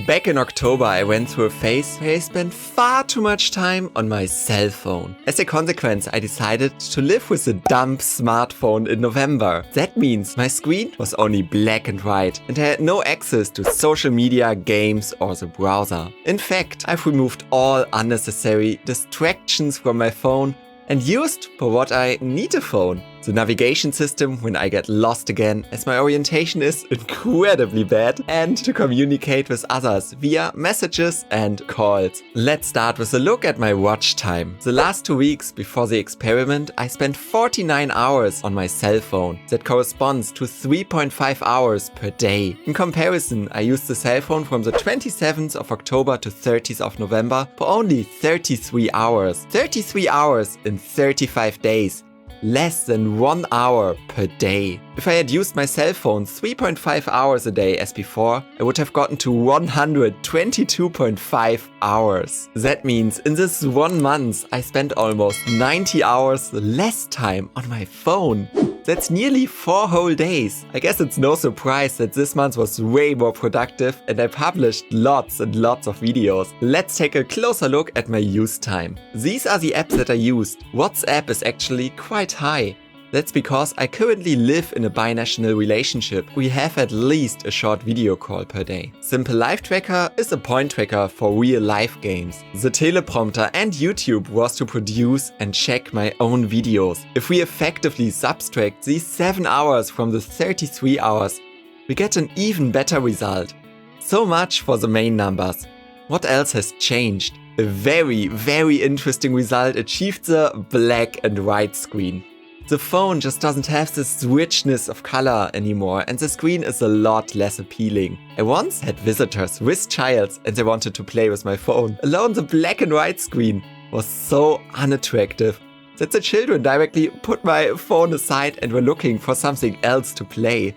Back in October, I went through a phase where I spent far too much time on my cell phone. As a consequence, I decided to live with a dumb smartphone in November. That means my screen was only black and white, and I had no access to social media, games, or the browser. In fact, I've removed all unnecessary distractions from my phone and used for what I need a phone. The navigation system when I get lost again, as my orientation is incredibly bad, and to communicate with others via messages and calls. Let's start with a look at my watch time. The last 2 weeks before the experiment, I spent 49 hours on my cell phone. That corresponds to 3.5 hours per day. In comparison, I used the cell phone from the 27th of October to 30th of November for only 33 hours. 33 hours in 35 days. Less than 1 hour per day. If I had used my cell phone 3.5 hours a day as before, I would have gotten to 122.5 hours. That means in this 1 month, I spent almost 90 hours less time on my phone. That's nearly 4 whole days. I guess it's no surprise that this month was way more productive and I published lots and lots of videos. Let's take a closer look at my use time. These are the apps that I used. WhatsApp is actually quite high. That's because I currently live in a binational relationship. We have at least a short video call per day. Simple Life Tracker is a point tracker for real life games. The teleprompter and YouTube was to produce and check my own videos. If we effectively subtract these 7 hours from the 33 hours, we get an even better result. So much for the main numbers. What else has changed? A very, very interesting result achieved the black and white screen. The phone just doesn't have this richness of color anymore and the screen is a lot less appealing. I once had visitors with child and they wanted to play with my phone. Alone the black and white screen was so unattractive that the children directly put my phone aside and were looking for something else to play.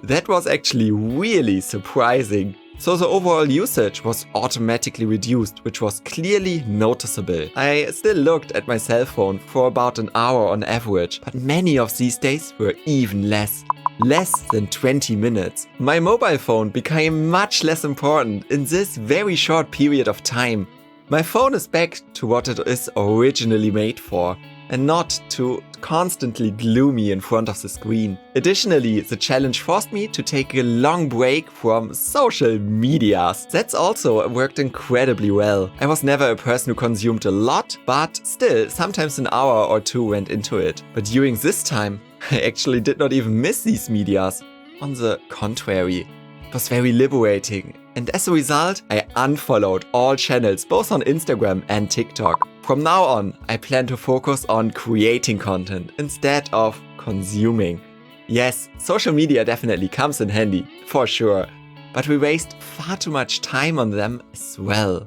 That was actually really surprising. So the overall usage was automatically reduced, which was clearly noticeable. I still looked at my cell phone for about an hour on average, but many of these days were even less. Less than 20 minutes. My mobile phone became much less important in this very short period of time. My phone is back to what it is originally made for, and not to constantly glue me in front of the screen. Additionally, the challenge forced me to take a long break from social medias. That's also worked incredibly well. I was never a person who consumed a lot, but still, sometimes an hour or two went into it. But during this time, I actually did not even miss these medias. On the contrary, it was very liberating. And as a result, I unfollowed all channels, both on Instagram and TikTok. From now on, I plan to focus on creating content instead of consuming. Yes, social media definitely comes in handy, for sure, but we waste far too much time on them as well.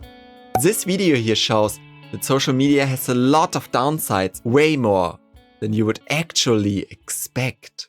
This video here shows that social media has a lot of downsides, way more than you would actually expect.